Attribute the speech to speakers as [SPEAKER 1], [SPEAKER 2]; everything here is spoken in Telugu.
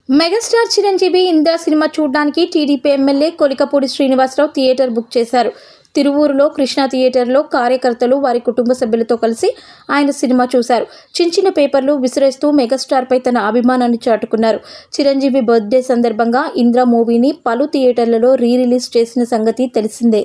[SPEAKER 1] మెగాస్టార్ చిరంజీవి ఇంద్ర సినిమా చూడడానికి TDP MLA Kolikapudi Srinivasarao theatre book చేశారు. తిరువూరులో కృష్ణ థియేటర్లో కార్యకర్తలు వారి కుటుంబ సభ్యులతో కలిసి ఆయన సినిమా చూశారు. చిన్న పేపర్లు విసిరేస్తూ మెగాస్టార్పై తన అభిమానాన్ని చాటుకున్నారు. చిరంజీవి బర్త్డే సందర్భంగా ఇంద్ర మూవీని పలు థియేటర్లలో రిలీజ్ చేసిన సంగతి తెలిసిందే.